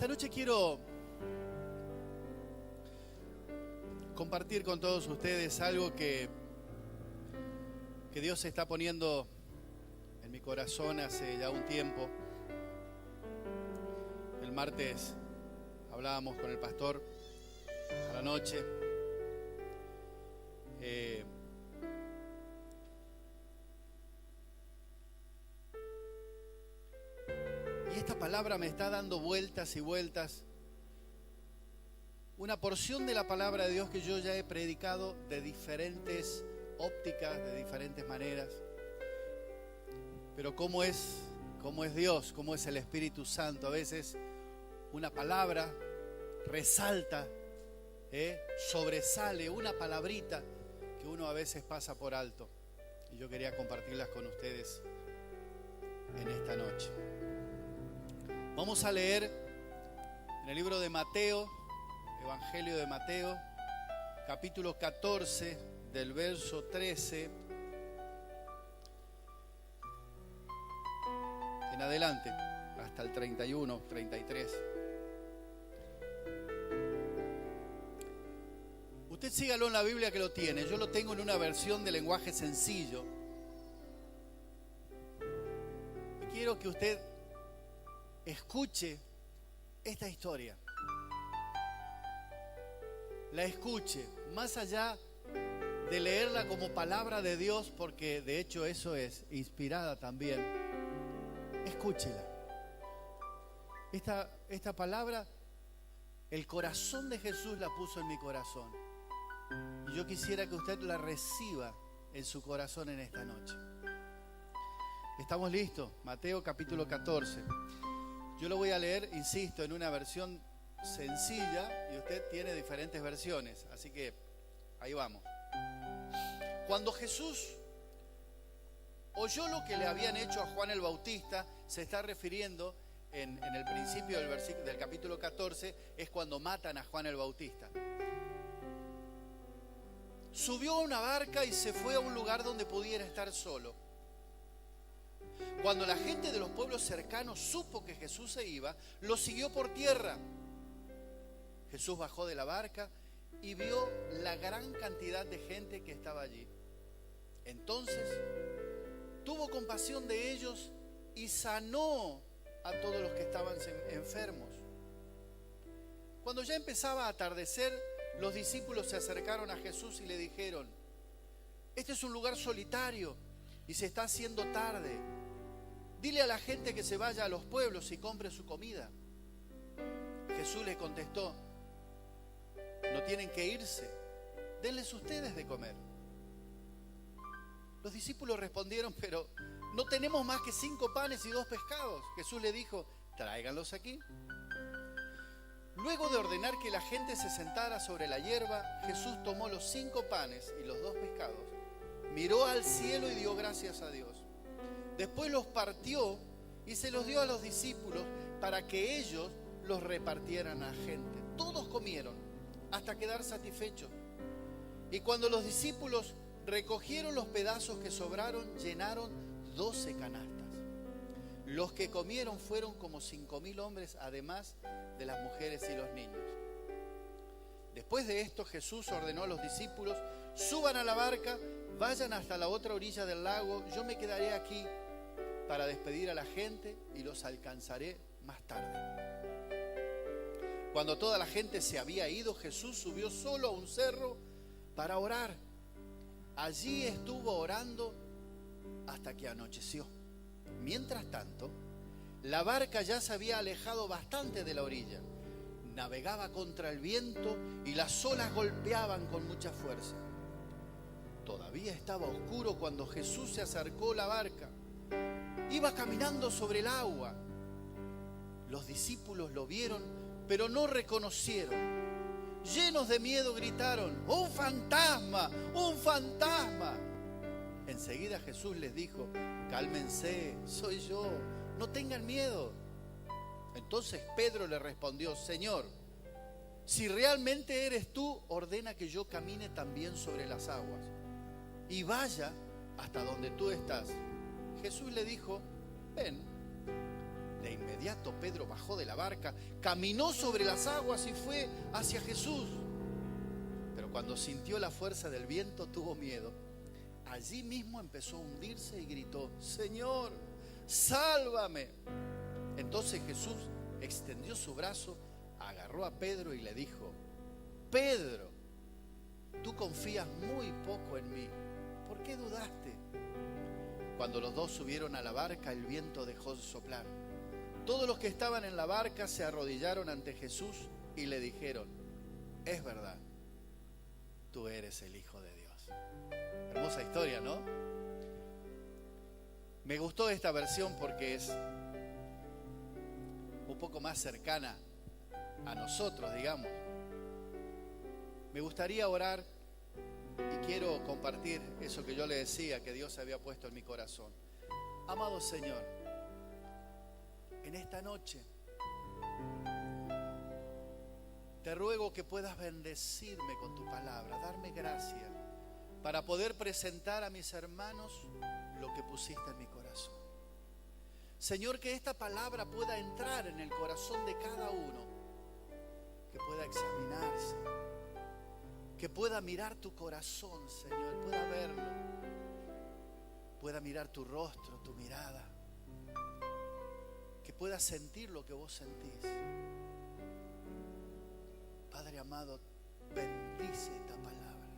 Esta noche quiero compartir con todos ustedes algo que Dios está poniendo en mi corazón hace ya un tiempo. El martes hablábamos con el pastor a la noche. Y esta palabra me está dando vueltas y vueltas. Una porción de la palabra de Dios que yo ya he predicado de diferentes ópticas, de diferentes maneras. Pero cómo es Dios, cómo es el Espíritu Santo. A veces una palabra resalta, sobresale, una palabrita que uno a veces pasa por alto. Y yo quería compartirlas con ustedes en esta noche. Vamos a leer en el libro de Mateo, Evangelio de Mateo, capítulo 14, del verso 13 en adelante, hasta el 31, 33. Usted sígalo en la Biblia que lo tiene. Yo lo tengo en una versión de lenguaje sencillo. Y quiero que usted escuche esta historia. La escuche, más allá de leerla como palabra de Dios, porque de hecho eso es, inspirada también. Escúchela. Esta palabra, el corazón de Jesús la puso en mi corazón. Y yo quisiera que usted la reciba en su corazón en esta noche. ¿Estamos listos? Mateo capítulo 14. Yo lo voy a leer, insisto, en una versión sencilla y usted tiene diferentes versiones, así que ahí vamos. Cuando Jesús oyó lo que le habían hecho a Juan el Bautista, se está refiriendo en el principio del capítulo 14, es cuando matan a Juan el Bautista. Subió a una barca y se fue a un lugar donde pudiera estar solo. Cuando la gente de los pueblos cercanos supo que Jesús se iba, lo siguió por tierra. Jesús bajó de la barca y vio la gran cantidad de gente que estaba allí. Entonces tuvo compasión de ellos y sanó a todos los que estaban enfermos. Cuando ya empezaba a atardecer, los discípulos se acercaron a Jesús y le dijeron: este es un lugar solitario y se está haciendo tarde. Dile a la gente que se vaya a los pueblos y compre su comida. Jesús le contestó: no tienen que irse, denles ustedes de comer. Los discípulos respondieron: pero no tenemos más que 5 panes y 2 pescados. Jesús le dijo: tráiganlos aquí. Luego de ordenar que la gente se sentara sobre la hierba, Jesús tomó los 5 panes y los 2 pescados, miró al cielo y dio gracias a Dios. Después los partió y se los dio a los discípulos para que ellos los repartieran a la gente. Todos comieron hasta quedar satisfechos. Y cuando los discípulos recogieron los pedazos que sobraron, llenaron 12 canastas. Los que comieron fueron como 5.000 hombres, además de las mujeres y los niños. Después de esto, Jesús ordenó a los discípulos: suban a la barca, vayan hasta la otra orilla del lago, yo me quedaré aquí para despedir a la gente y los alcanzaré más tarde. Cuando toda la gente se había ido, Jesús subió solo a un cerro para orar. Allí estuvo orando hasta que anocheció. Mientras tanto, la barca ya se había alejado bastante de la orilla. Navegaba contra el viento y las olas golpeaban con mucha fuerza. Todavía estaba oscuro cuando Jesús se acercó a la barca. Iba caminando sobre el agua. Los discípulos lo vieron, pero no reconocieron. Llenos de miedo gritaron: ¡un fantasma! ¡Un fantasma! Enseguida Jesús les dijo: cálmense, soy yo, no tengan miedo. Entonces Pedro le respondió: Señor, si realmente eres tú, ordena que yo camine también sobre las aguas y vaya hasta donde tú estás. Jesús le dijo: ven. De inmediato Pedro bajó de la barca, caminó sobre las aguas y fue hacia Jesús. Pero cuando sintió la fuerza del viento, tuvo miedo. Allí mismo empezó a hundirse y gritó: Señor, sálvame. Entonces Jesús extendió su brazo, agarró a Pedro y le dijo: Pedro, tú confías muy poco en mí. ¿Por qué dudaste? Cuando los dos subieron a la barca, el viento dejó de soplar. Todos los que estaban en la barca se arrodillaron ante Jesús y le dijeron: es verdad, tú eres el Hijo de Dios. Hermosa historia, ¿no? Me gustó esta versión porque es un poco más cercana a nosotros, digamos. Me gustaría orar y quiero compartir eso que yo le decía, que Dios había puesto en mi corazón. Amado Señor, en esta noche te ruego que puedas bendecirme con tu palabra, darme gracia para poder presentar a mis hermanos lo que pusiste en mi corazón. Señor, que esta palabra pueda entrar en el corazón de cada uno, que pueda examinarse, que pueda mirar tu corazón, Señor, pueda verlo, pueda mirar tu rostro, tu mirada, que pueda sentir lo que vos sentís. Padre amado, bendice esta palabra,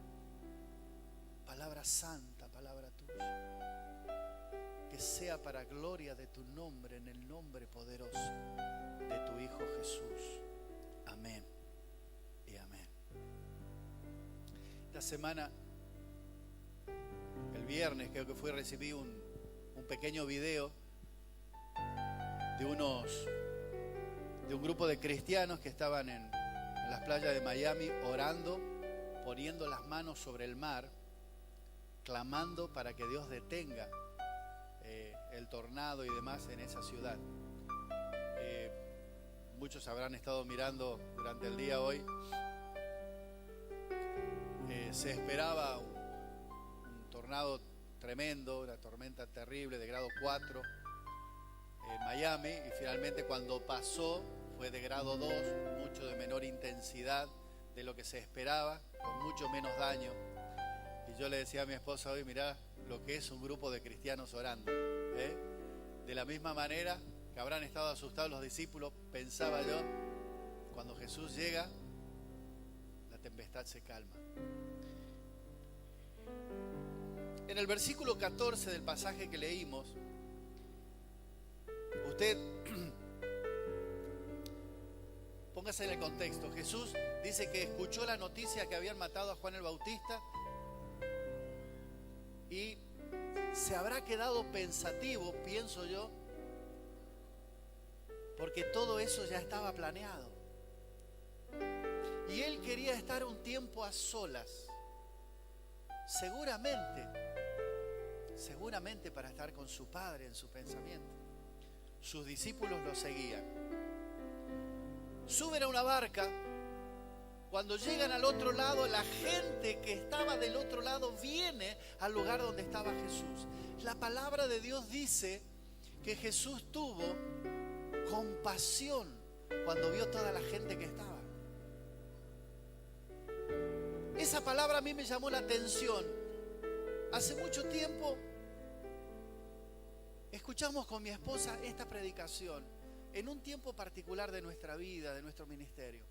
palabra santa, palabra tuya, que sea para gloria de tu nombre, en el nombre poderoso de tu Hijo Jesús. Amén y amén. Esta semana, el viernes creo que recibí un pequeño video de un grupo de cristianos que estaban en las playas de Miami orando, poniendo las manos sobre el mar, clamando para que Dios detenga el tornado y demás en esa ciudad. Muchos habrán estado mirando durante el día hoy. Se esperaba un tornado tremendo, una tormenta terrible de grado 4 en Miami, y finalmente cuando pasó fue de grado 2, mucho de menor intensidad de lo que se esperaba, con mucho menos daño. Y yo le decía a mi esposa hoy: mirá lo que es un grupo de cristianos orando, ¿eh? De la misma manera que habrán estado asustados los discípulos, pensaba yo, cuando Jesús llega, la tempestad se calma. En el versículo 14 del pasaje que leímos, usted póngase en el contexto. Jesús dice que escuchó la noticia que habían matado a Juan el Bautista y se habrá quedado pensativo, pienso yo, porque todo eso ya estaba planeado. Y él quería estar un tiempo a solas, seguramente para estar con su Padre en su pensamiento. Sus discípulos lo seguían. Suben a una barca. Cuando llegan al otro lado, la gente que estaba del otro lado viene al lugar donde estaba Jesús. La palabra de Dios dice que Jesús tuvo compasión cuando vio toda la gente que estaba. Esa palabra a mí me llamó la atención. Hace mucho tiempo escuchamos con mi esposa esta predicación en un tiempo particular de nuestra vida, de nuestro ministerio.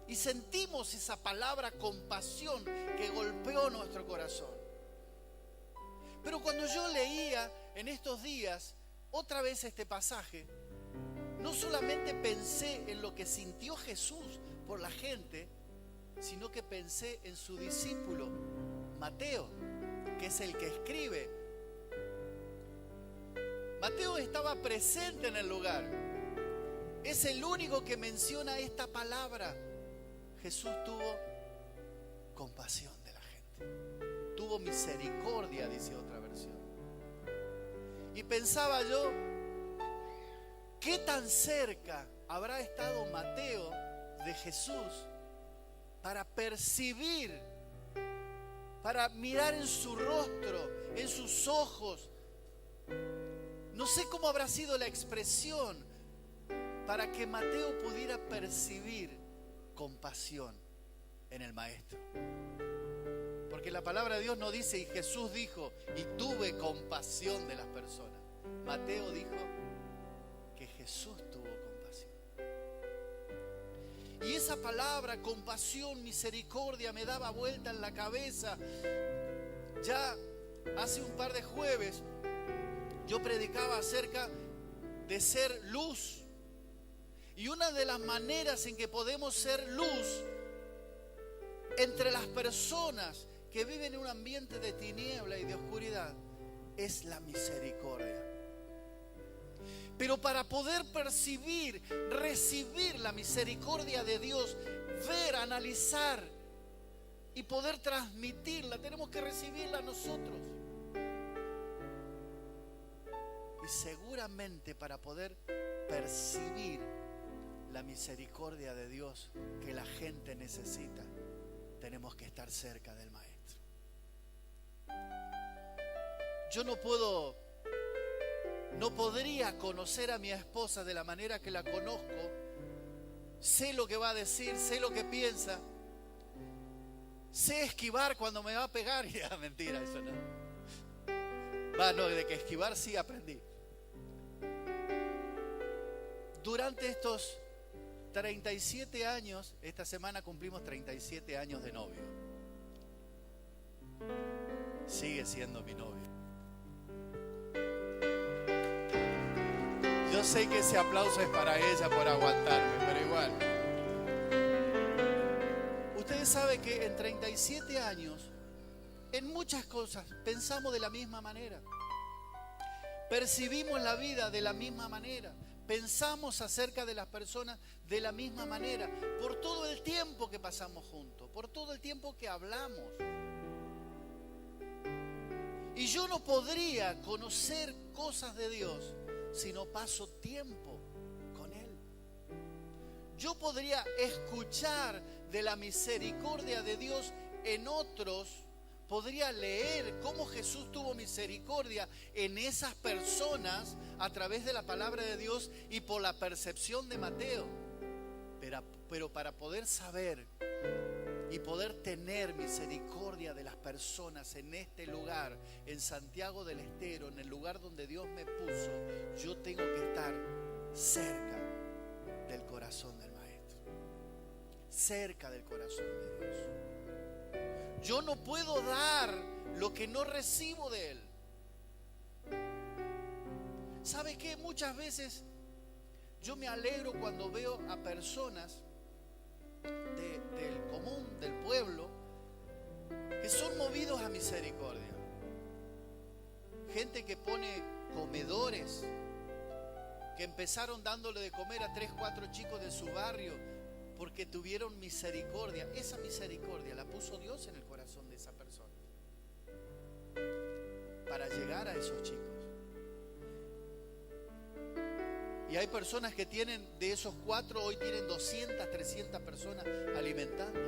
Y sentimos esa palabra compasión que golpeó nuestro corazón. Pero cuando yo leía en estos días otra vez este pasaje, no solamente pensé en lo que sintió Jesús por la gente, sino que pensé en su discípulo, Mateo, que es el que escribe. Mateo estaba presente en el lugar. Es el único que menciona esta palabra. Jesús tuvo compasión de la gente. Tuvo misericordia, dice otra versión. Y pensaba yo, ¿qué tan cerca habrá estado Mateo de Jesús para percibir, para mirar en su rostro, en sus ojos? No sé cómo habrá sido la expresión para que Mateo pudiera percibir compasión en el maestro. Porque la palabra de Dios no dice, y Jesús dijo, y tuve compasión de las personas. Mateo dijo que Jesús tuvo compasión. Y esa palabra, compasión, misericordia, me daba vuelta en la cabeza. Ya hace un par de jueves yo predicaba acerca de ser luz. Y una de las maneras en que podemos ser luz entre las personas que viven en un ambiente de tiniebla y de oscuridad es la misericordia. Pero para poder percibir, recibir la misericordia de Dios, ver, analizar y poder transmitirla, tenemos que recibirla nosotros. Y seguramente para poder percibir la misericordia de Dios que la gente necesita, tenemos que estar cerca del Maestro. Yo no podría conocer a mi esposa de la manera que la conozco. Sé lo que va a decir, sé lo que piensa, sé esquivar cuando me va a pegar. Ya, mentira, eso no. No, de que esquivar sí aprendí. Durante estos 37 años, esta semana cumplimos 37 años de novio. Sigue siendo mi novio. Yo sé que ese aplauso es para ella por aguantarme, pero igual. Ustedes saben que en 37 años, en muchas cosas, pensamos de la misma manera. Percibimos la vida de la misma manera. Pensamos acerca de las personas de la misma manera. Por todo el tiempo que pasamos juntos, por todo el tiempo que hablamos. Y yo no podría conocer cosas de Dios si no paso tiempo con Él. Yo podría escuchar de la misericordia de Dios en otros, podría leer cómo Jesús tuvo misericordia en esas personas a través de la palabra de Dios y por la percepción de Mateo. Pero para poder saber y poder tener misericordia de las personas en este lugar, en Santiago del Estero, en el lugar donde Dios me puso, yo tengo que estar cerca del corazón del Maestro, cerca del corazón de Dios. Yo no puedo dar lo que no recibo de Él. ¿Sabe qué? Muchas veces yo me alegro cuando veo a personas del común, del pueblo, que son movidos a misericordia. Gente que pone comedores, que empezaron dándole de comer a 3, 4 chicos de su barrio porque tuvieron misericordia. Esa misericordia la puso Dios en el corazón de esa persona para llegar a esos chicos. Y hay personas que tienen, de esos 4, hoy tienen 200, 300 personas alimentando.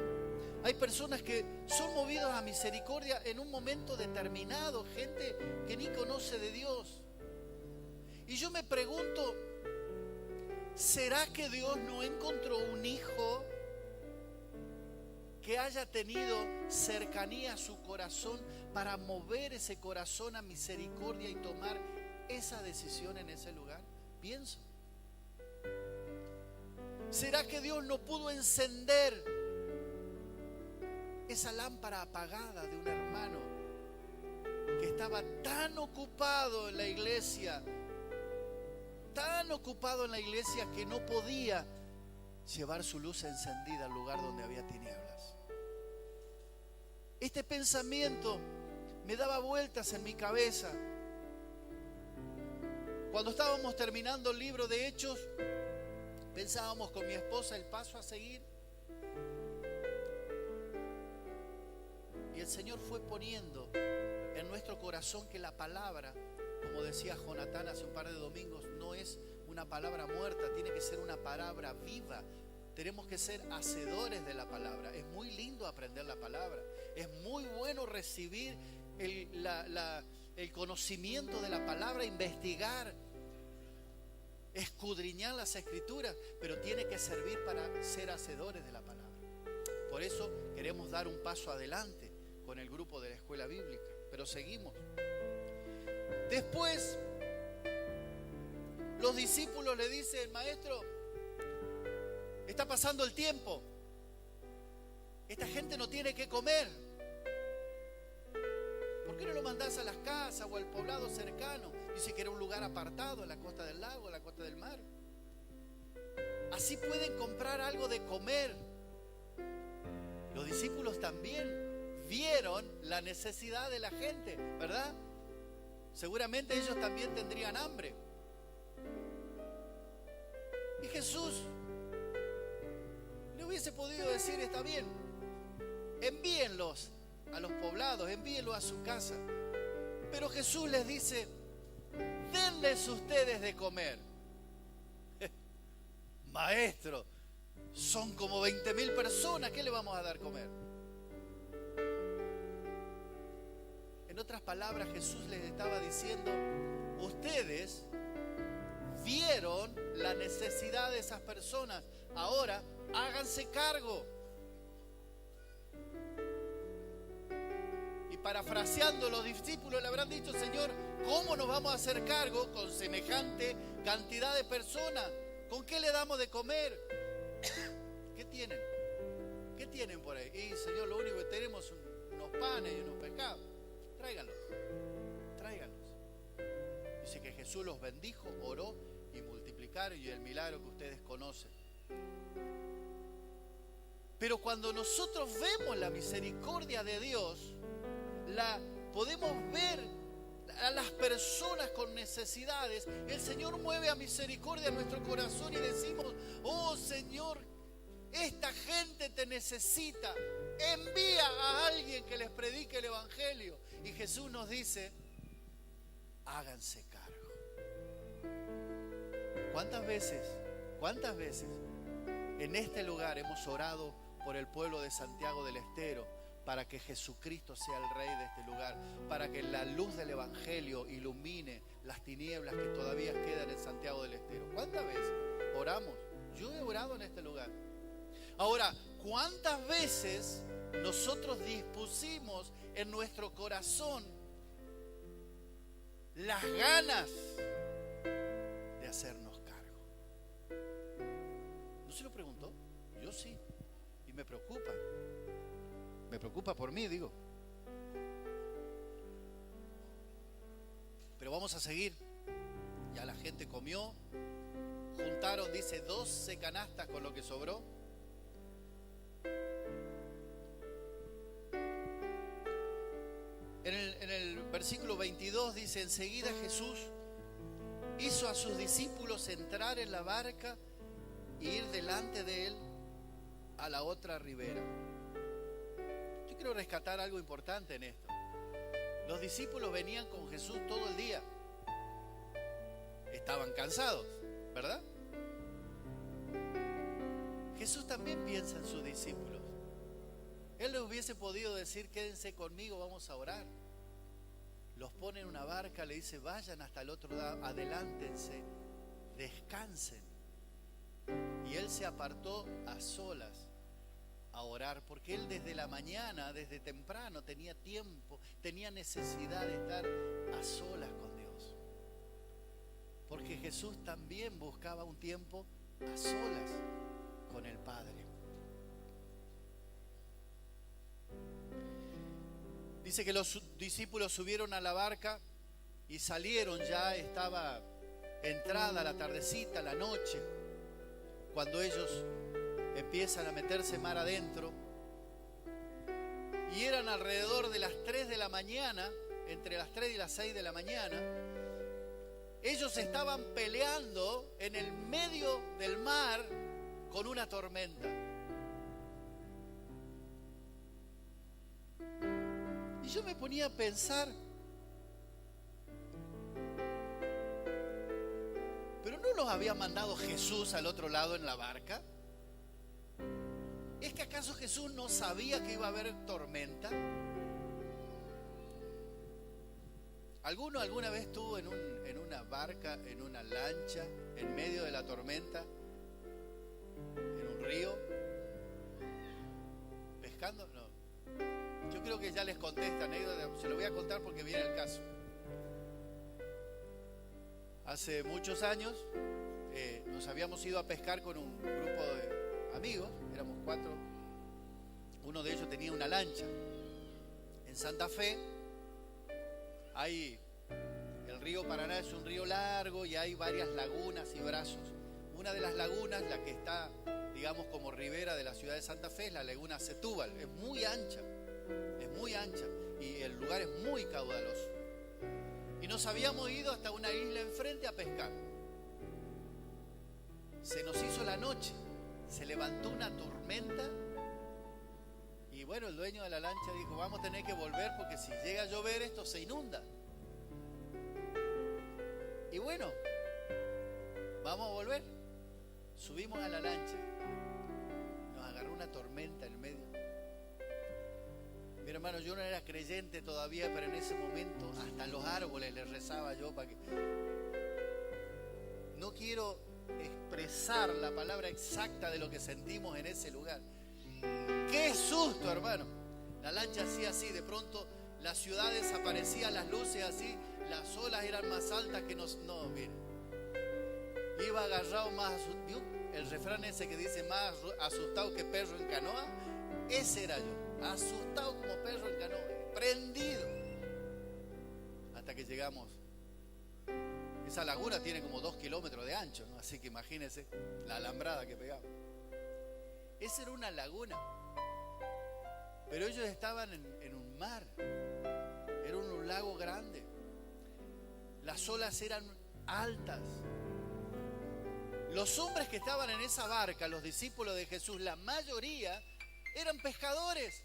Hay personas que son movidos a misericordia en un momento determinado, gente que ni conoce de Dios. Y yo me pregunto, ¿será que Dios no encontró un hijo que haya tenido cercanía a su corazón para mover ese corazón a misericordia y tomar esa decisión en ese lugar? Pienso. ¿Será que Dios no pudo encender esa lámpara apagada de un hermano que estaba tan ocupado en la iglesia, que no podía llevar su luz encendida al lugar donde había tinieblas? Este pensamiento me daba vueltas en mi cabeza. Cuando estábamos terminando el libro de Hechos, pensábamos con mi esposa el paso a seguir. Y el Señor fue poniendo en nuestro corazón que la palabra, como decía Jonatán hace un par de domingos, no es una palabra muerta, tiene que ser una palabra viva. Tenemos que ser hacedores de la palabra. Es muy lindo aprender la palabra. Es muy bueno recibir el conocimiento de la palabra, investigar escudriñar las Escrituras, pero tiene que servir para ser hacedores de la palabra. Por eso queremos dar un paso adelante con el grupo de la escuela bíblica, pero seguimos. Después, los discípulos le dicen: maestro, está pasando el tiempo, esta gente no tiene que comer. ¿Por qué no lo mandás a las casas o al poblado cercano? Dice que era un lugar apartado, en la costa del lago, en la costa del mar. Así pueden comprar algo de comer. Los discípulos también vieron la necesidad de la gente, ¿verdad? Seguramente ellos también tendrían hambre. Y Jesús le hubiese podido decir: está bien, envíenlos a los poblados, envíenlos a su casa. Pero Jesús les dice: denles ustedes de comer. Maestro, son como 20.000 personas, ¿qué le vamos a dar comer? En otras palabras, Jesús les estaba diciendo: ustedes vieron la necesidad de esas personas, ahora háganse cargo. Y parafraseando, los discípulos le habrán dicho: Señor, ¿cómo nos vamos a hacer cargo con semejante cantidad de personas? ¿Con qué le damos de comer? ¿Qué tienen? ¿Qué tienen por ahí? Y Señor, lo único que tenemos son unos panes y unos pescados. Tráiganlos. Dice que Jesús los bendijo, oró y multiplicaron, y el milagro que ustedes conocen. Pero cuando nosotros vemos la misericordia de Dios, podemos ver a las personas con necesidades, el Señor mueve a misericordia en nuestro corazón y decimos: oh Señor, esta gente te necesita, envía a alguien que les predique el Evangelio. Y Jesús nos dice: háganse cargo. ¿Cuántas veces en este lugar hemos orado por el pueblo de Santiago del Estero, para que Jesucristo sea el Rey de este lugar, para que la luz del Evangelio ilumine las tinieblas que todavía quedan en Santiago del Estero? ¿Cuántas veces oramos? Yo he orado en este lugar. Ahora, ¿cuántas veces nosotros dispusimos en nuestro corazón las ganas de hacernos cargo? ¿No se lo preguntó? Yo sí, y me preocupa. Me preocupa por mí, digo. Pero vamos a seguir. Ya la gente comió. Juntaron, dice, 12 canastas con lo que sobró. En el versículo 22 dice: enseguida Jesús hizo a sus discípulos entrar en la barca e ir delante de él a la otra ribera. Yo quiero rescatar algo importante en esto. Los discípulos venían con Jesús todo el día. Estaban cansados, ¿verdad? Jesús también piensa en sus discípulos. Él les hubiese podido decir: quédense conmigo, vamos a orar. Los pone en una barca, le dice: vayan hasta el otro lado, adelántense, descansen. Y él se apartó a solas a orar, porque él desde la mañana, desde temprano, tenía tiempo, tenía necesidad de estar a solas con Dios. Porque Jesús también buscaba un tiempo a solas con el Padre. Dice que los discípulos subieron a la barca y salieron. Ya estaba entrada la tardecita, la noche, cuando ellos empiezan a meterse mar adentro. Y eran alrededor de las 3 de la mañana, entre las 3 y las 6 de la mañana. Ellos estaban peleando en el medio del mar con una tormenta. Y yo me ponía a pensar, ¿pero no los había mandado Jesús al otro lado en la barca? ¿Es que acaso Jesús no sabía que iba a haber tormenta? ¿Alguno alguna vez estuvo en una barca, en una lancha, en medio de la tormenta, en un río, pescando? No. Yo creo que ya les conté esta anécdota, se lo voy a contar porque viene el caso. Hace muchos años nos habíamos ido a pescar con un grupo de amigos, éramos 4. Uno de ellos tenía una lancha. En Santa Fe hay el río Paraná, es un río largo y hay varias lagunas y brazos. Una de las lagunas, la que está, digamos, como ribera de la ciudad de Santa Fe, es la laguna Setúbal. Es muy ancha y el lugar es muy caudaloso. Y nos habíamos ido hasta una isla enfrente a pescar. Se nos hizo la noche, se levantó una tormenta y bueno, el dueño de la lancha dijo, vamos a tener que volver porque si llega a llover esto se inunda. Y bueno, vamos a volver. Subimos a la lancha, nos agarró una tormenta en medio. Mi hermano, yo no era creyente todavía, pero en ese momento hasta los árboles les rezaba yo para que... No quiero expresar la palabra exacta de lo que sentimos en ese lugar. ¡Qué susto, hermano! La lancha hacía así, de pronto la ciudad desaparecía, las luces así, las olas eran más altas que nos... No, miren. Iba agarrado más asustado. El refrán ese que dice más asustado que perro en canoa, ese era yo, asustado como perro en canoa, prendido. Hasta que llegamos. Esa laguna tiene como 2 kilómetros de ancho, ¿no? Así que imagínense la alambrada que pegaba. Esa era una laguna. Pero ellos estaban en un mar. Era un lago grande. Las olas eran altas. Los hombres que estaban en esa barca, los discípulos de Jesús, la mayoría eran pescadores.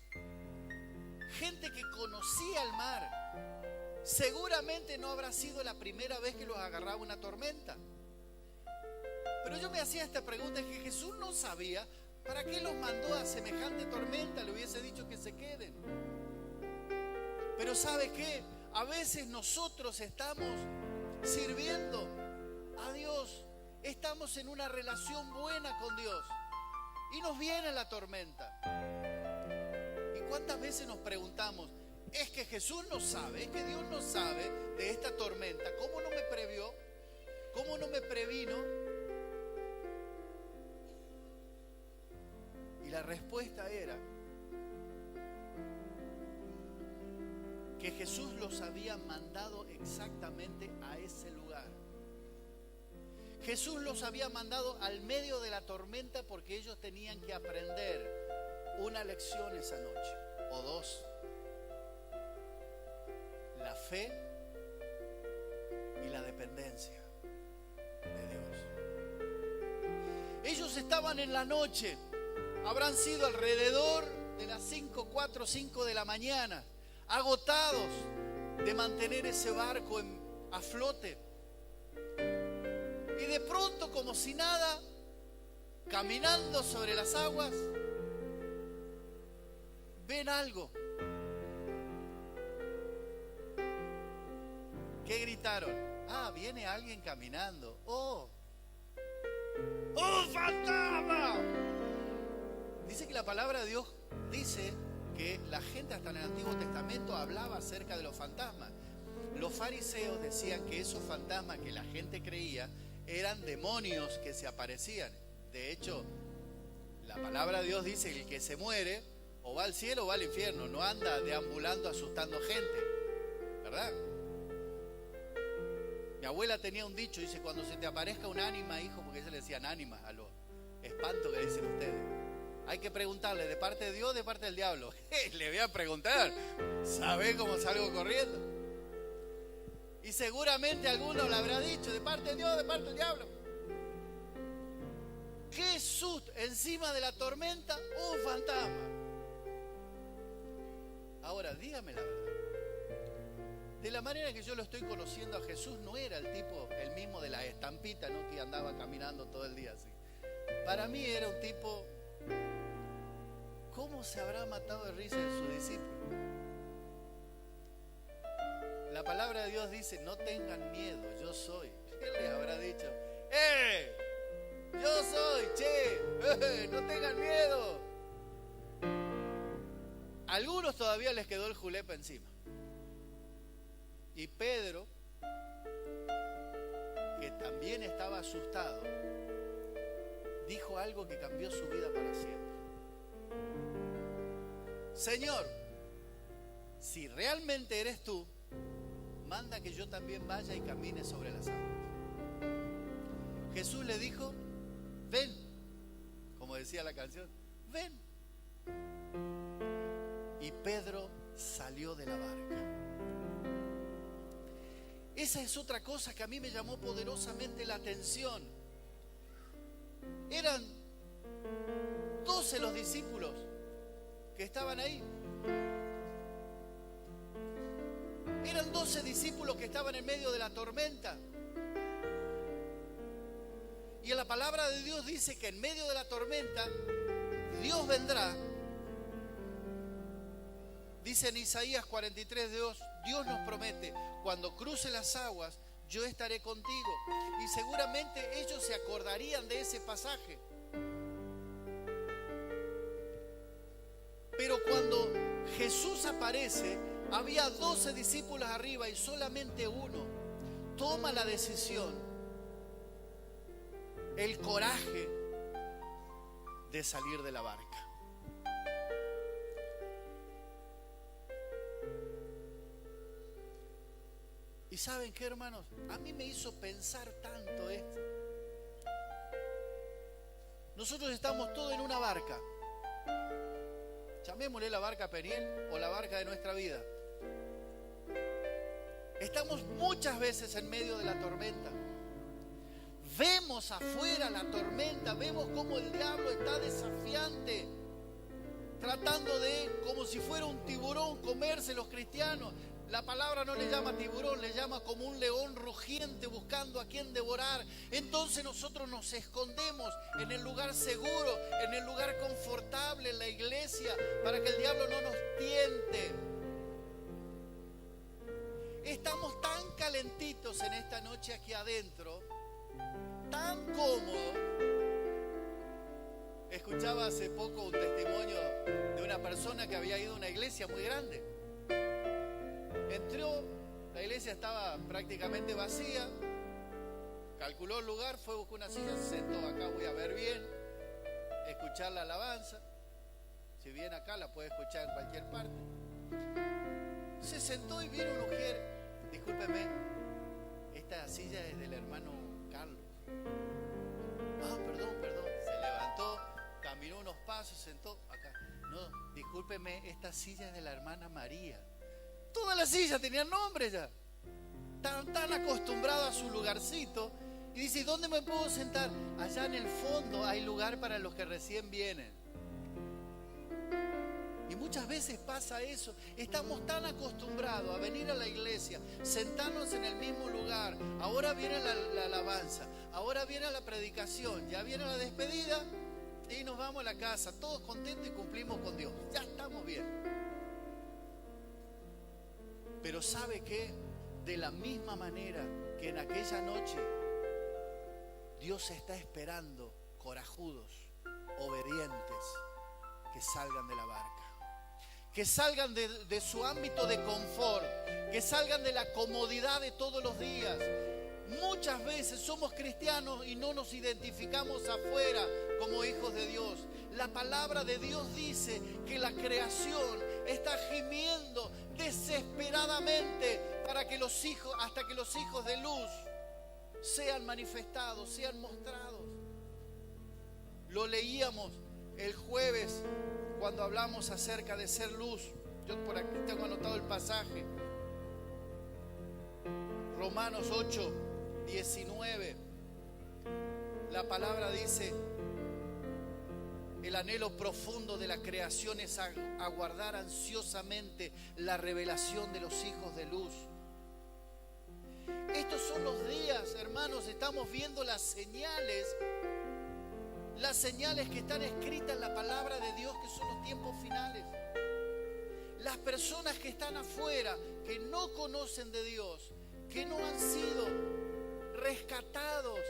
Gente que conocía el mar. Seguramente no habrá sido la primera vez que los agarraba una tormenta. Pero yo me hacía esta pregunta, es que Jesús no sabía para qué los mandó a semejante tormenta, le hubiese dicho que se queden. Pero ¿sabe qué? A veces nosotros estamos sirviendo a Dios, estamos en una relación buena con Dios y nos viene la tormenta. ¿Y cuántas veces nos preguntamos, es que Jesús no sabe, es que Dios no sabe de esta tormenta? ¿Cómo no me previó? ¿Cómo no me previno? Y la respuesta era que Jesús los había mandado exactamente a ese lugar. Jesús los había mandado al medio de la tormenta porque ellos tenían que aprender una lección esa noche, o dos. La fe y la dependencia de Dios. Ellos estaban en la noche, habrán sido alrededor de las 5, 4, 5 de la mañana, agotados de mantener ese barco a flote. Y de pronto, como si nada, caminando sobre las aguas, ven algo. ¿Qué gritaron? Ah, viene alguien caminando. ¡Oh! ¡Oh, fantasma! Dice que la palabra de Dios dice que la gente hasta en el Antiguo Testamento hablaba acerca de los fantasmas. Los fariseos decían que esos fantasmas que la gente creía eran demonios que se aparecían. De hecho, la palabra de Dios dice que el que se muere o va al cielo o va al infierno, no anda deambulando asustando gente, ¿verdad? Mi abuela tenía un dicho, dice, cuando se te aparezca un ánima, hijo, porque se le decían ánimas a los espantos que dicen ustedes, hay que preguntarle, ¿de parte de Dios o de parte del diablo? Le voy a preguntar, ¿sabe cómo salgo corriendo? Y seguramente alguno le habrá dicho, ¿de parte de Dios o de parte del diablo? ¡Qué susto! Encima de la tormenta, un fantasma. Ahora, dígame la verdad. De la manera que yo lo estoy conociendo a Jesús, no era el tipo, el mismo de la estampita, ¿no? Que andaba caminando todo el día así. Para mí era un tipo, ¿cómo se habrá matado de risa de su discípulo? La palabra de Dios dice, no tengan miedo, yo soy. ¿Qué les habrá dicho? A algunos todavía les quedó el julepa encima. Y Pedro, que también estaba asustado, dijo algo que cambió su vida para siempre. Señor, si realmente eres tú, manda que yo también vaya y camine sobre las aguas. Jesús le dijo, ven, como decía la canción, ven. Y Pedro salió de la barca. Esa es otra cosa que a mí me llamó poderosamente la atención. Eran 12 los discípulos que estaban ahí. Eran 12 discípulos que estaban en medio de la tormenta. Y en la palabra de Dios dice que en medio de la tormenta Dios vendrá. Dice en Isaías 43, Dios nos promete, cuando cruce las aguas, yo estaré contigo. Y seguramente ellos se acordarían de ese pasaje. Pero cuando Jesús aparece, había 12 discípulos arriba y solamente uno toma la decisión, el coraje de salir de la barca. ¿Y saben qué, hermanos? A mí me hizo pensar tanto esto. Nosotros estamos todos en una barca. Llamémosle la barca Peniel o la barca de nuestra vida. Estamos muchas veces en medio de la tormenta. Vemos afuera la tormenta, vemos cómo el diablo está desafiante, tratando de, como si fuera un tiburón, comerse los cristianos. La palabra no le llama tiburón, le llama como un león rugiente buscando a quien devorar. Entonces nosotros nos escondemos en el lugar seguro, en el lugar confortable, en la iglesia, para que el diablo no nos tiente. Estamos tan calentitos en esta noche aquí adentro, tan cómodos. Escuchaba hace poco un testimonio de una persona que había ido a una iglesia muy grande. Entró, la iglesia estaba prácticamente vacía, calculó el lugar, fue a buscar una silla, se sentó acá, voy a ver bien, escuchar la alabanza. Si viene acá la puede escuchar en cualquier parte. Se sentó y vino una mujer, discúlpeme, esta silla es del hermano Carlos. Ah, perdón, se levantó, caminó unos pasos, sentó acá. No, discúlpeme, esta silla es de la hermana María. Todas las sillas tenían nombre ya. Tan acostumbrado a su lugarcito. Y dice, ¿dónde me puedo sentar? Allá en el fondo hay lugar para los que recién vienen. Y muchas veces pasa eso. Estamos tan acostumbrados a venir a la iglesia, sentarnos en el mismo lugar. Ahora viene la alabanza, ahora viene la predicación, ya viene la despedida y nos vamos a la casa, todos contentos y cumplimos con Dios. Ya estamos bien. Pero ¿sabe qué? De la misma manera que en aquella noche Dios está esperando corajudos, obedientes, que salgan de la barca, que salgan de su ámbito de confort, que salgan de la comodidad de todos los días. Muchas veces somos cristianos y no nos identificamos afuera como hijos de Dios. La palabra de Dios dice que la creación está gimiendo desesperadamente para que los hijos, hasta que los hijos de luz sean manifestados, sean mostrados. Lo leíamos el jueves cuando hablamos acerca de ser luz. Yo por aquí tengo anotado el pasaje. Romanos 8, 19. La palabra dice: el anhelo profundo de la creación es aguardar ansiosamente la revelación de los hijos de luz. Estos son los días, hermanos, estamos viendo las señales que están escritas en la palabra de Dios, que son los tiempos finales. Las personas que están afuera, que no conocen de Dios, que no han sido rescatados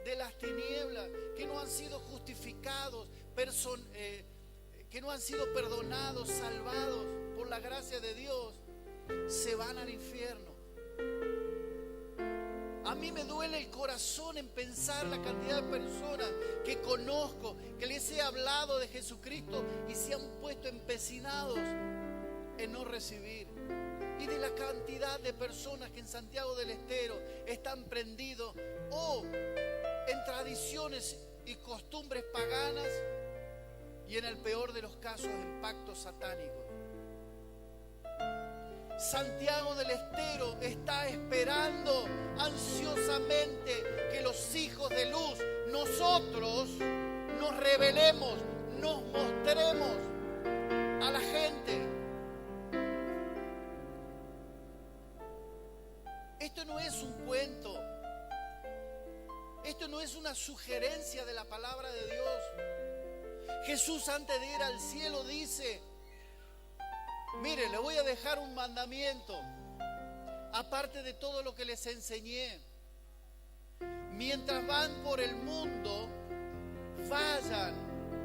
de las tinieblas, que no han sido justificados, que no han sido perdonados, salvados por la gracia de Dios, se van al infierno. A mí me duele el corazón en pensar la cantidad de personas que conozco, que les he hablado de Jesucristo y se han puesto empecinados en no recibir. Y de la cantidad de personas que en Santiago del Estero están prendidos o en tradiciones y costumbres paganas y en el peor de los casos en pactos satánicos. Santiago del Estero está esperando ansiosamente que los hijos de luz, nosotros, nos revelemos, nos mostremos a la gente. Esto no es un cuento. Esto no es una sugerencia de la palabra de Dios. Jesús, antes de ir al cielo, dice: mire, le voy a dejar un mandamiento, aparte de todo lo que les enseñé. Mientras van por el mundo, vayan,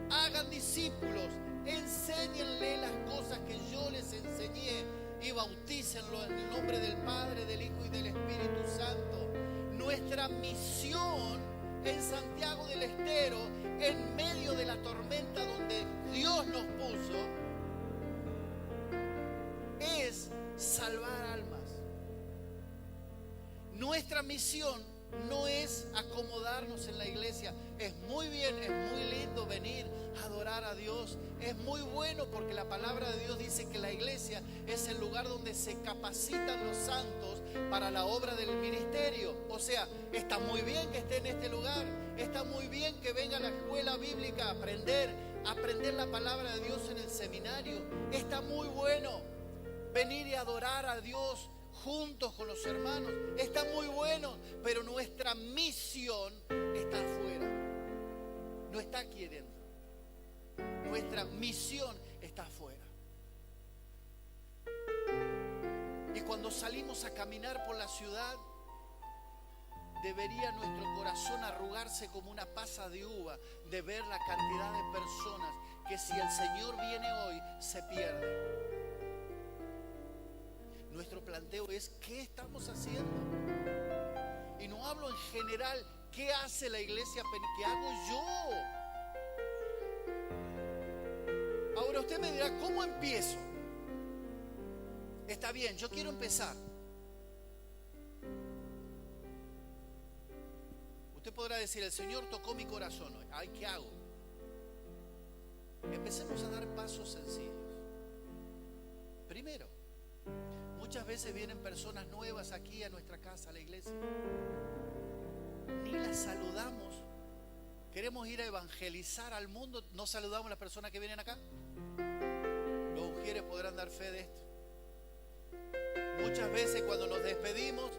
hagan discípulos, enséñenle las cosas que yo les enseñé y bautícenlo en el nombre del Padre, del Hijo y del Espíritu Santo. Nuestra misión en Santiago del Estero, en medio de la tormenta donde Dios nos puso, es salvar almas. Nuestra misión no es acomodarnos en la iglesia. Es muy bien, es muy lindo venir a adorar a Dios. Es muy bueno porque la palabra de Dios dice que la iglesia es el lugar donde se capacitan los santos para la obra del ministerio. O sea, está muy bien que esté en este lugar. Está muy bien que venga a la escuela bíblica a aprender la palabra de Dios en el seminario. Está muy bueno venir y adorar a Dios juntos con los hermanos. Está muy bueno, pero nuestra misión está afuera. No está aquí dentro. Nuestra misión está afuera. Y cuando salimos a caminar por la ciudad, debería nuestro corazón arrugarse como una pasa de uva de ver la cantidad de personas que, si el Señor viene hoy, se pierden. Nuestro planteo es: ¿qué estamos haciendo? Y no hablo en general, ¿qué hace la iglesia? ¿Qué hago yo? Ahora usted me dirá, ¿cómo empiezo? Está bien, yo quiero empezar. Usted podrá decir: el Señor tocó mi corazón hoy. Ay, ¿qué hago? Empecemos a dar pasos sencillos. Primero, muchas veces vienen personas nuevas aquí a nuestra casa, a la iglesia. Ni las saludamos. Queremos ir a evangelizar al mundo. ¿No saludamos a las personas que vienen acá? Los ujieres podrán dar fe de esto. Muchas veces cuando nos despedimos,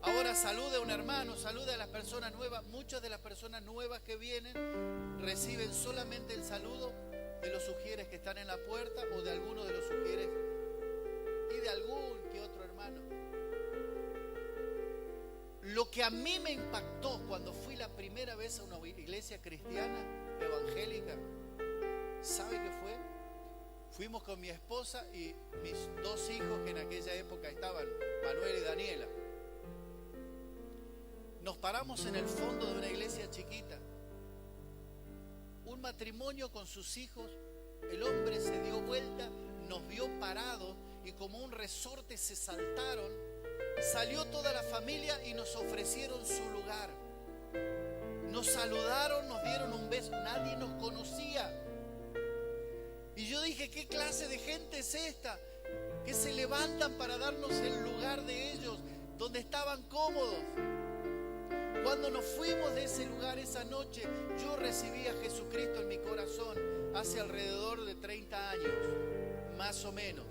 ahora salude a un hermano, salude a las personas nuevas. Muchas de las personas nuevas que vienen reciben solamente el saludo de los ujieres que están en la puerta o de alguno de los ujieres y de algún que otro hermano. Lo que a mí me impactó cuando fui la primera vez a una iglesia cristiana evangélica, ¿sabe qué fue? Fuimos con mi esposa y mis dos hijos, que en aquella época estaban, Manuel y Daniela. Nos paramos en el fondo de una iglesia chiquita. Un matrimonio con sus hijos. El hombre se dio vuelta, nos vio parados y como un resorte se saltaron. Salió toda la familia y nos ofrecieron su lugar. Nos saludaron, nos dieron un beso. Nadie nos conocía. Y yo dije: ¿qué clase de gente es esta? Que se levantan para darnos el lugar de ellos, donde estaban cómodos. Cuando nos fuimos de ese lugar esa noche, yo recibí a Jesucristo en mi corazón hace alrededor de 30 años, más o menos.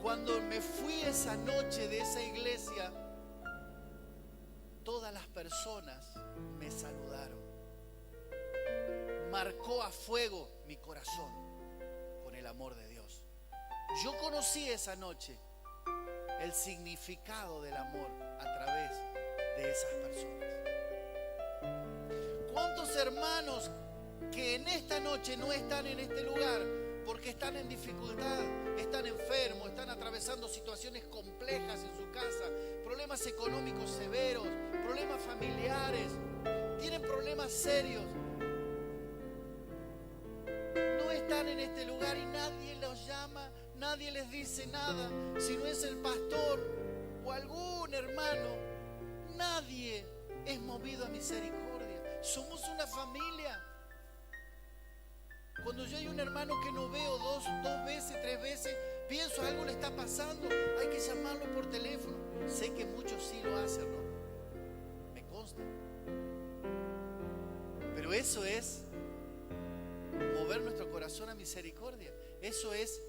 Cuando me fui esa noche de esa iglesia, todas las personas me saludaron. Marcó a fuego mi corazón con el amor de Dios. Yo conocí esa noche el significado del amor a través de esas personas. ¿Cuántos hermanos que en esta noche no están en este lugar porque están en dificultad, están enfermos, están atravesando situaciones complejas en su casa, problemas económicos severos, problemas familiares, tienen problemas serios. No están en este lugar y nadie los llama, nadie les dice nada. Si no es el pastor o algún hermano, nadie es movido a misericordia. Somos una familia. Cuando yo hay un hermano que no veo dos veces, 3 veces, pienso algo le está pasando, hay que llamarlo por teléfono. Sé que muchos sí lo hacen, ¿no? Me consta. Pero eso es mover nuestro corazón a misericordia. Eso es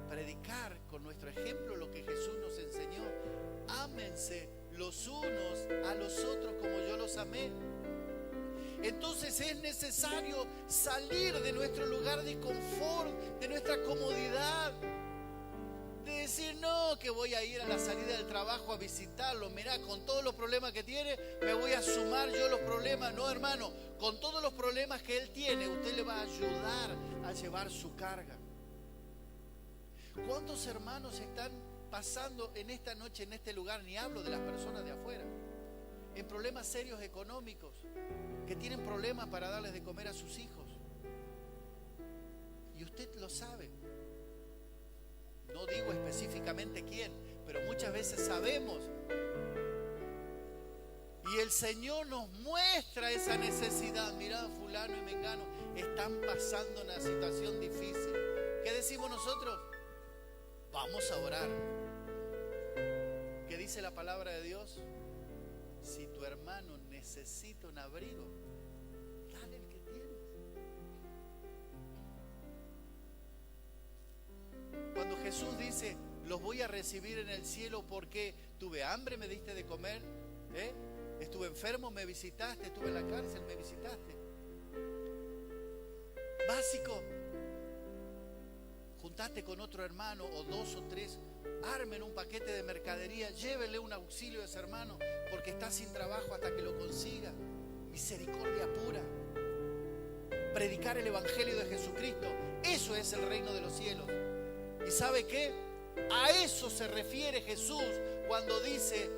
predicar con nuestro ejemplo lo que Jesús nos enseñó. Ámense los unos a los otros como yo los amé. Entonces es necesario salir de nuestro lugar de confort, de nuestra comodidad, de decir no, que voy a ir a la salida del trabajo a visitarlo. Mirá, con todos los problemas que tiene, me voy a sumar yo los problemas. No, hermano, con todos los problemas que él tiene, usted le va a ayudar a llevar su carga. ¿Cuántos hermanos están pasando en esta noche, en este lugar? Ni hablo de las personas de afuera, en problemas serios económicos, que tienen problemas para darles de comer a sus hijos. Y usted lo sabe. No digo específicamente quién, pero muchas veces sabemos. Y el Señor nos muestra esa necesidad. Mirá, fulano y mengano están pasando una situación difícil. ¿Qué decimos nosotros? Vamos a orar. ¿Qué dice la palabra de Dios? Si tu hermano necesita un abrigo, dale el que tienes. Cuando Jesús dice, los voy a recibir en el cielo porque tuve hambre, me diste de comer, estuve enfermo, me visitaste, estuve en la cárcel, me visitaste. Básico. Juntaste con otro hermano o 2 o 3, armen un paquete de mercadería, llévenle un auxilio a ese hermano porque está sin trabajo hasta que lo consiga. Misericordia pura. Predicar el evangelio de Jesucristo, eso es el reino de los cielos. ¿Y sabe qué? A eso se refiere Jesús cuando dice: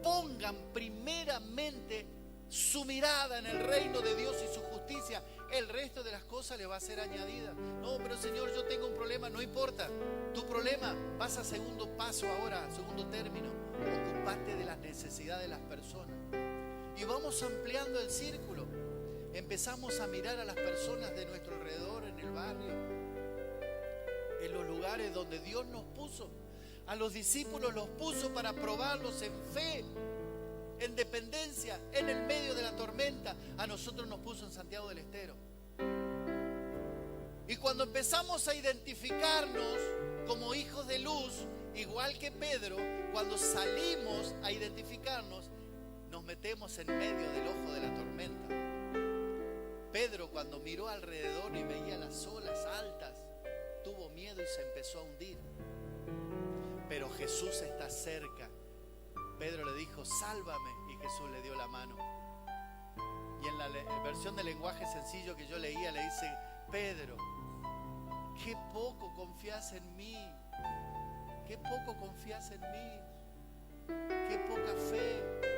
pongan primeramente su mirada en el reino de Dios y su justicia, el resto de las cosas le va a ser añadida. No, pero Señor, yo tengo un problema. No importa, tu problema pasa a segundo paso ahora, a segundo término. Ocupate de las necesidades de las personas. Y vamos ampliando el círculo. Empezamos a mirar a las personas de nuestro alrededor, en el barrio, en los lugares donde Dios nos puso. A los discípulos los puso para probarlos en fe, en dependencia, en el medio de la tormenta. A nosotros nos puso en Santiago del Estero. Y cuando empezamos a identificarnos como hijos de luz, igual que Pedro, cuando salimos a identificarnos, nos metemos en medio del ojo de la tormenta. Pedro, cuando miró alrededor y veía las olas altas, tuvo miedo y se empezó a hundir. Pero Jesús está cerca. Pedro le dijo: sálvame, y Jesús le dio la mano. Y en la versión de lenguaje sencillo que yo leía, le dice: Pedro, qué poco confías en mí, qué poco confías en mí, qué poca fe.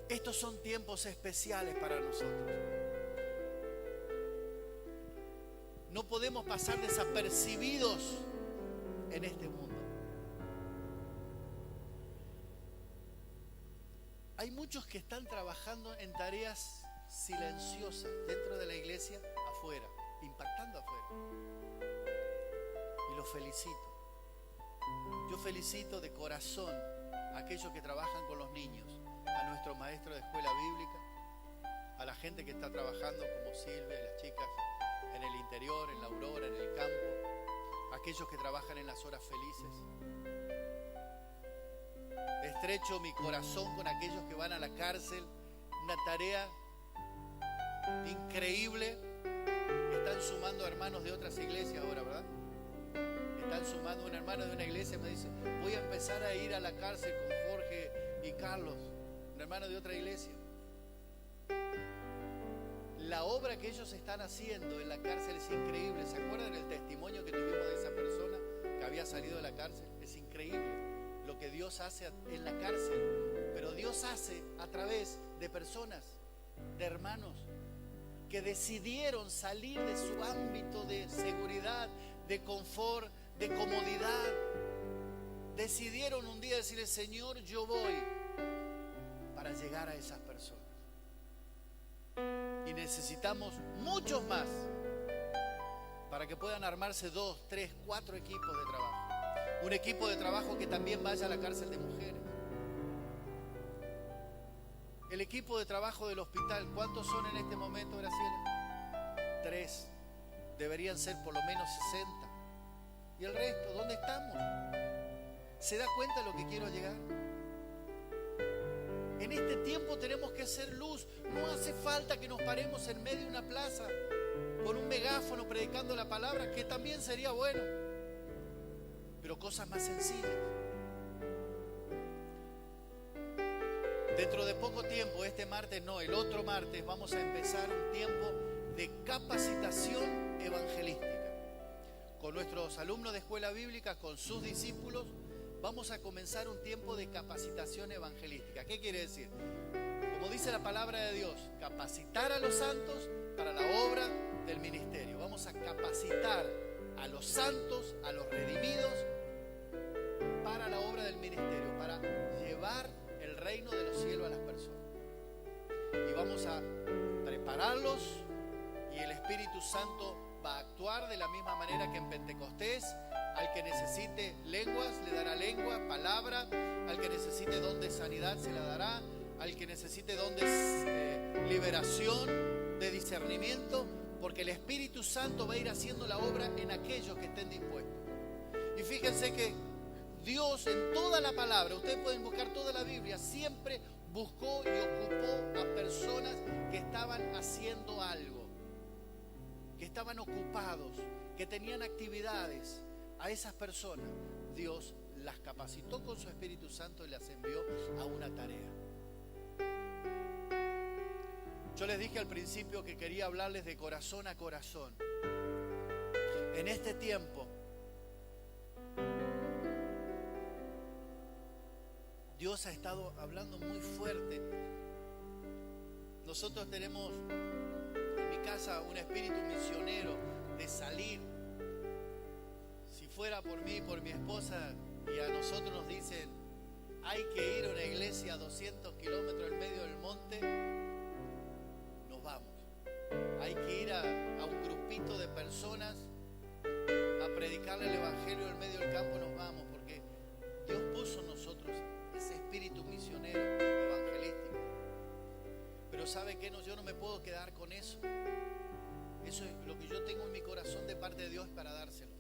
Estos son tiempos especiales para nosotros. No podemos pasar desapercibidos en este mundo. Hay muchos que están trabajando en tareas silenciosas dentro de la iglesia, afuera, impactando afuera. Y los felicito. Yo felicito de corazón a aquellos que trabajan con los niños, a nuestros maestros de escuela bíblica, a la gente que está trabajando como Silvia y las chicas en el interior, en la Aurora, en el campo, aquellos que trabajan en las horas felices. Estrecho mi corazón con aquellos que van a la cárcel, una tarea increíble. Están sumando hermanos de otras iglesias ahora, ¿verdad? Están sumando un hermano de una iglesia, me dice: voy a empezar a ir a la cárcel con Jorge y Carlos. hermanos de otra iglesia. La obra que ellos están haciendo en la cárcel es increíble. ¿Se acuerdan el testimonio que tuvimos de esa persona que había salido de la cárcel? Es increíble lo que Dios hace en la cárcel. Pero Dios hace a través de personas, de hermanos, que decidieron salir de su ámbito de seguridad, de confort, de comodidad. Decidieron un día decirle: Señor, yo voy, para llegar a esas personas. Y necesitamos muchos más para que puedan armarse 2, 3, 4 equipos de trabajo. Un equipo de trabajo que también vaya a la cárcel de mujeres. El equipo de trabajo del hospital, ¿cuántos son en este momento, Graciela? 3. Deberían ser por lo menos 60. ¿Y el resto? ¿Dónde estamos? ¿Se da cuenta de lo que quiero llegar? En este tiempo tenemos que ser luz. No hace falta que nos paremos en medio de una plaza con un megáfono predicando la palabra, que también sería bueno, pero cosas más sencillas. Dentro de poco tiempo, este martes no, el otro martes, vamos a empezar un tiempo de capacitación evangelística. Con nuestros alumnos de escuela bíblica, con sus discípulos, vamos a comenzar un tiempo de capacitación evangelística. ¿Qué quiere decir? Como dice la palabra de Dios, capacitar a los santos para la obra del ministerio. Vamos a capacitar a los santos, a los redimidos, para la obra del ministerio, para llevar el reino de los cielos a las personas. Y vamos a prepararlos, y el Espíritu Santo va a actuar de la misma manera que en Pentecostés. Al que necesite lenguas, le dará lengua, palabra. Al que necesite don de sanidad, se la dará. Al que necesite don de liberación, de discernimiento, porque el Espíritu Santo va a ir haciendo la obra en aquellos que estén dispuestos. Y fíjense que Dios en toda la palabra, ustedes pueden buscar toda la Biblia, siempre buscó y ocupó a personas que estaban haciendo algo, que estaban ocupados, que tenían actividades. A esas personas Dios las capacitó con su Espíritu Santo y las envió a una tarea. Yo les dije al principio que quería hablarles de corazón a corazón. En este tiempo, Dios ha estado hablando muy fuerte. Nosotros tenemos en mi casa un espíritu misionero de salir. Si fuera por mí, por mi esposa, y a nosotros nos dicen: hay que ir a una iglesia a 200 kilómetros en medio del monte, nos vamos. Hay que ir a un grupito de personas a predicarle el evangelio en medio del campo, nos vamos, porque Dios puso en nosotros ese espíritu misionero evangelístico. Pero ¿sabe qué? Yo no me puedo quedar con eso. Eso es lo que yo tengo en mi corazón de parte de Dios para dárselos,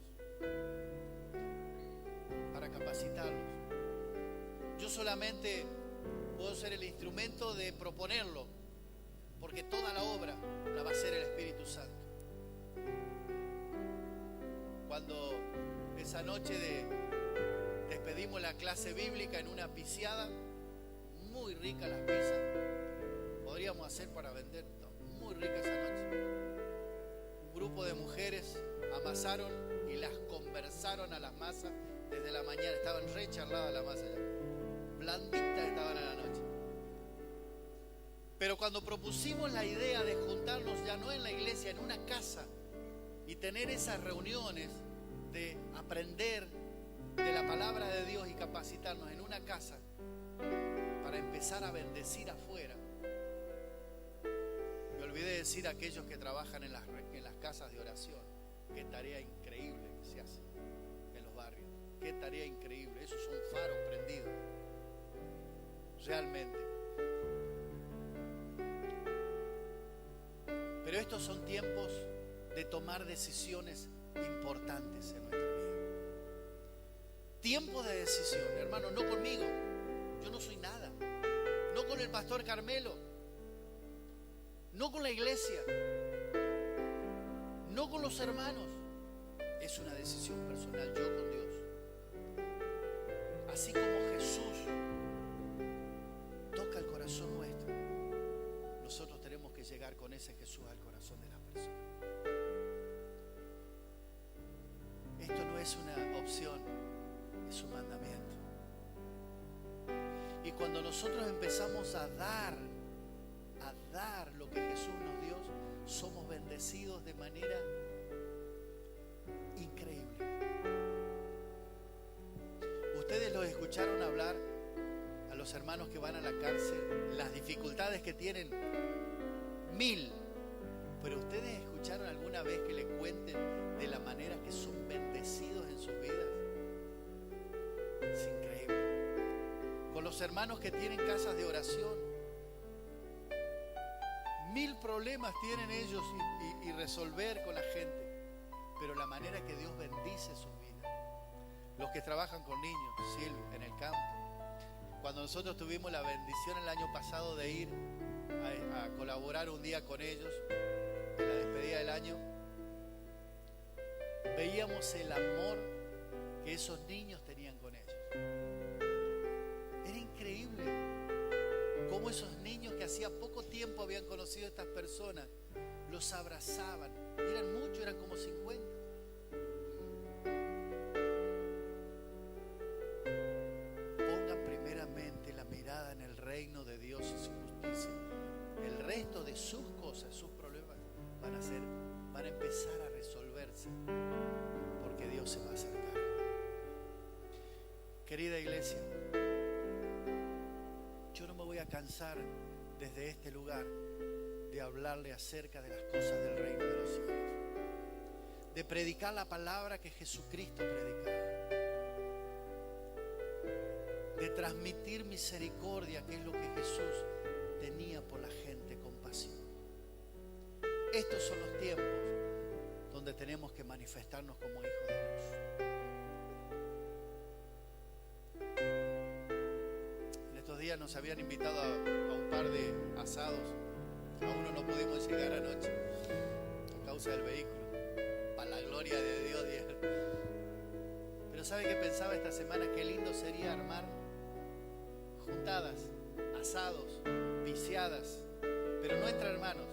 para capacitarlos. Yo solamente puedo ser el instrumento de proponerlo, porque toda la obra la va a hacer el Espíritu Santo. Cuando esa noche despedimos la clase bíblica en una piciada, muy rica las pizzas, podríamos hacer para vender, muy rica esa noche. Un grupo de mujeres amasaron y las conversaron a las masas desde la mañana, estaban re charladas las masas ya, blanditas estaban a la noche. Pero cuando propusimos la idea de juntarnos ya no en la iglesia, en una casa, y tener esas reuniones de aprender de la palabra de Dios y capacitarnos en una casa para empezar a bendecir afuera, me olvidé decir a aquellos que trabajan en las casas de oración, qué tarea increíble que se hace en los barrios, qué tarea increíble. Esos son faros prendidos realmente. Pero estos son tiempos de tomar decisiones importantes en nuestra vida. Tiempo de decisión, hermano, no conmigo, yo no soy nada, no con el pastor Carmelo, no con la iglesia, no con los hermanos. Es una decisión personal, yo con Dios. Así como Jesús toca el corazón llegar con ese Jesús al corazón de las personas. Esto no es una opción, es un mandamiento. Y cuando nosotros empezamos a dar lo que Jesús nos dio, somos bendecidos de manera increíble. Ustedes los escucharon hablar a los hermanos que van a la cárcel, las dificultades que tienen, 1000. Pero ustedes escucharon alguna vez que le cuenten de la manera que son bendecidos en sus vidas. Es increíble. Con los hermanos que tienen casas de oración, 1000 problemas tienen ellos y resolver con la gente, pero la manera que Dios bendice sus vidas. Los que trabajan con niños, Silvio, en el campo. Cuando nosotros tuvimos la bendición el año pasado de ir a colaborar un día con ellos en la despedida del año, veíamos el amor que esos niños tenían con ellos. Era increíble cómo esos niños que hacía poco tiempo habían conocido a estas personas los abrazaban. Y eran muchos, eran como 50. Pongan primeramente la mirada en el reino de Dios y su justicia. El resto de sus cosas, sus problemas van a empezar a resolverse, porque Dios se va a acercar. Querida iglesia, yo no me voy a cansar desde este lugar de hablarle acerca de las cosas del reino de los cielos, de predicar la palabra que Jesucristo predicaba, de transmitir misericordia, que es lo que Jesús tenía por la gente, compasión. Estos son los tiempos donde tenemos que manifestarnos como hijos de Dios. En estos días nos habían invitado a un par de asados. A uno no pudimos llegar anoche a causa del vehículo, para la gloria de Dios. Pero ¿sabe qué pensaba esta semana? Qué lindo sería armar juntadas, asados, viciadas, pero no entre hermanos,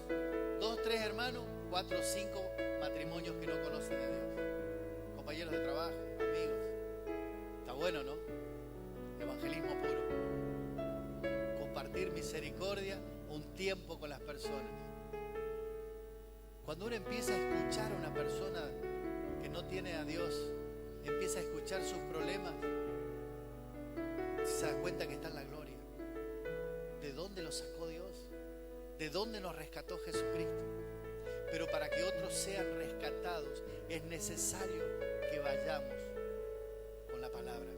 2, 3 hermanos, 4, 5 matrimonios que no conocen a Dios, compañeros de trabajo, amigos. Está bueno, ¿no? Evangelismo puro, compartir misericordia, un tiempo con las personas. Cuando uno empieza a escuchar a una persona que no tiene a Dios, empieza a escuchar sus problemas, se da cuenta que está en la gloria. ¿De dónde lo sacó Dios? ¿De dónde nos rescató Jesucristo? Pero para que otros sean rescatados es necesario que vayamos con la palabra.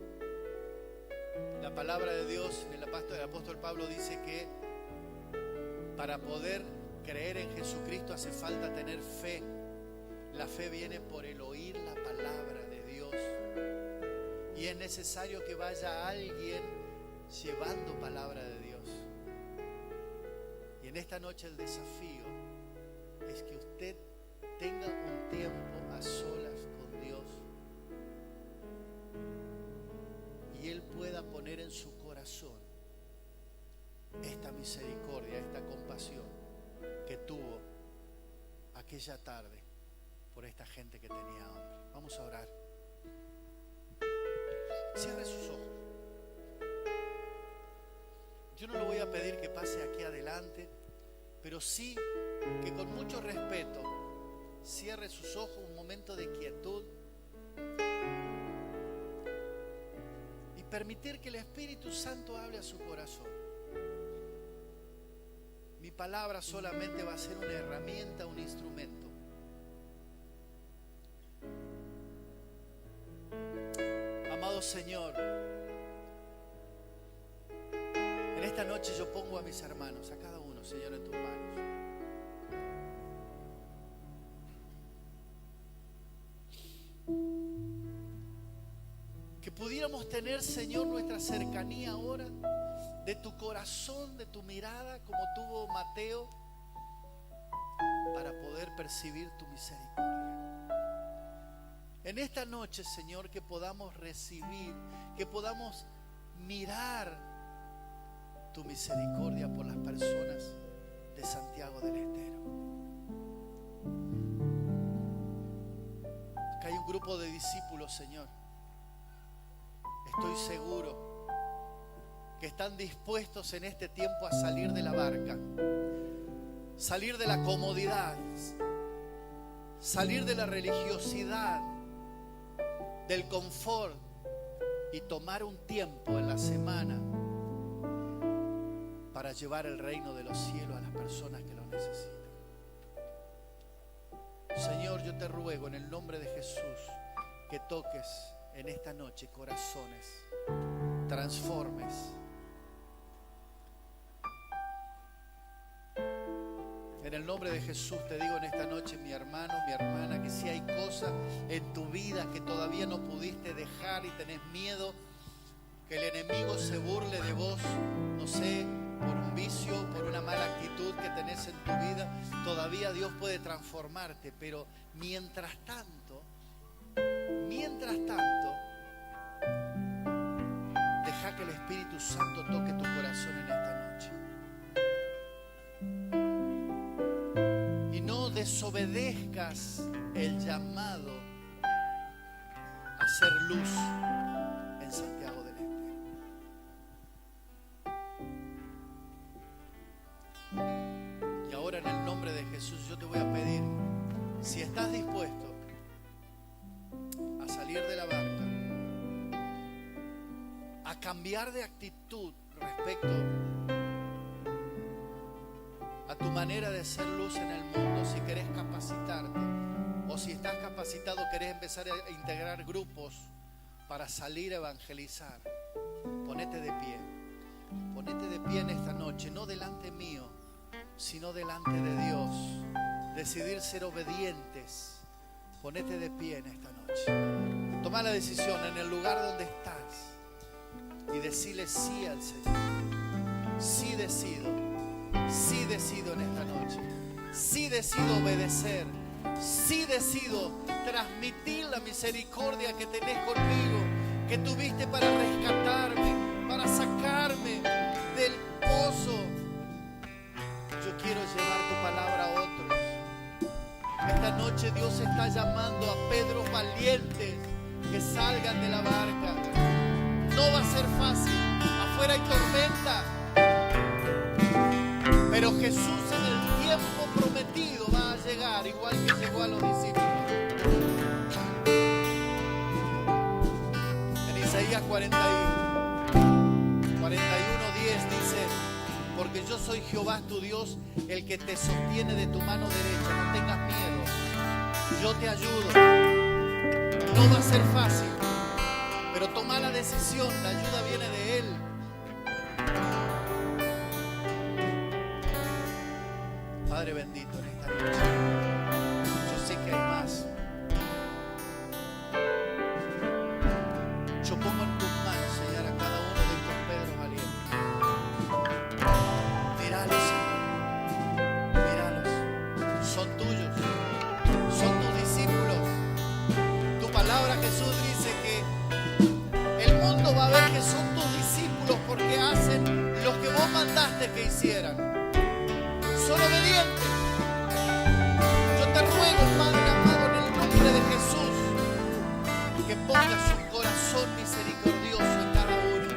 La palabra de Dios, el apóstol Pablo dice que para poder creer en Jesucristo hace falta tener fe. La fe viene por el oír la palabra de Dios. Y es necesario que vaya alguien llevando palabra de Dios. Y en esta noche el desafío es que usted tenga un tiempo a solas con Dios y Él pueda poner en su corazón esta misericordia, esta compasión que tuvo aquella tarde por esta gente que tenía hambre. Vamos a orar. Cierre sus ojos. Yo no le voy a pedir que pase aquí adelante, pero sí que con mucho respeto cierre sus ojos, un momento de quietud, y permitir que el Espíritu Santo hable a su corazón. Mi palabra solamente va a ser una herramienta, un instrumento. Amado Señor, en esta noche yo pongo a mis hermanos, a cada uno, Señor, en tus manos. Que pudiéramos tener, Señor, nuestra cercanía ahora de tu corazón, de tu mirada, como tuvo Mateo, para poder percibir tu misericordia. En esta noche, Señor, que podamos recibir, que podamos mirar tu misericordia por las personas de Santiago del Estero. Acá hay un grupo de discípulos, Señor. Estoy seguro que están dispuestos en este tiempo a salir de la barca, salir de la comodidad, salir de la religiosidad, del confort y tomar un tiempo en la semana para llevar el reino de los cielos a las personas que lo necesitan. Señor, yo te ruego en el nombre de Jesús que toques en esta noche corazones, transformes. En el nombre de Jesús te digo en esta noche, mi hermano, mi hermana, que si hay cosas en tu vida que todavía no pudiste dejar y tenés miedo que el enemigo se burle de vos, no sé, por un vicio, por una mala actitud que tenés en tu vida, todavía Dios puede transformarte. Pero mientras tanto, deja que el Espíritu Santo toque tu corazón en esta noche. Y no desobedezcas el llamado a ser luz en Santiago del Estero. Y ahora en el nombre de Jesús yo te voy a pedir, si estás dispuesto a salir de la barca, a cambiar de actitud respecto a tu manera de ser luz en el mundo, si querés capacitarte o si estás capacitado, querés empezar a integrar grupos para salir a evangelizar, ponete de pie en esta noche, no delante mío, sino delante de Dios. Decidir ser obedientes. Ponete de pie en esta noche. Toma la decisión en el lugar donde estás y decile sí al Señor. Sí decido en esta noche. Sí decido obedecer. Sí decido transmitir la misericordia que tenés conmigo, que tuviste para rescatarme, para sacarme del pozo. Yo quiero llevar tu palabra a otros. Esta noche Dios está llamando a Pedros valientes que salgan de la barca. No va a ser fácil, afuera hay tormenta, pero Jesús en el tiempo prometido va a llegar, igual que llegó a los discípulos. En Isaías 41:10 dice: porque yo soy Jehová tu Dios, el que te sostiene de tu mano derecha. No tengas miedo, yo te ayudo. No va a ser fácil, pero toma la decisión, la ayuda viene de Él. Padre bendito, en esta noche yo sé que hay más. Yo pongo en tus manos, Señor, a cada uno de estos Pedros valientes. Míralos, Señor, míralos. Son tuyos, son tus discípulos. Tu palabra, Jesús, dice que el mundo va a ver que son tus discípulos porque hacen lo que vos mandaste que hicieran. Son obedientes. Yo te ruego, Padre amado, en el nombre de Jesús, que pongas un corazón misericordioso en cada uno,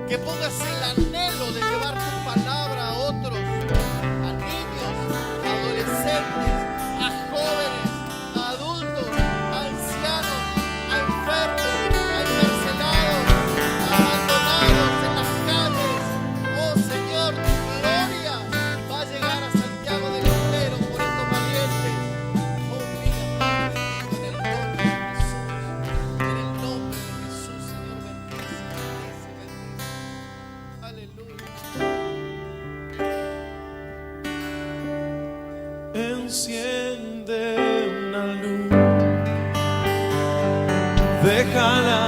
que pongas el anhelo de llevar tu palabra a otros, a niños, a adolescentes, a jóvenes, a adultos, a ancianos, a enfermos, a encarcelados, a abandonados en las calles. Oh Señor, tu gloria va a llegar a Santiago del Estero por estos valientes. Oh, mira, Padre bendito, en el nombre de Jesús. En el nombre de Jesús, Señor, bendice, bendice, bendice. Aleluya. Enciende una luz, déjala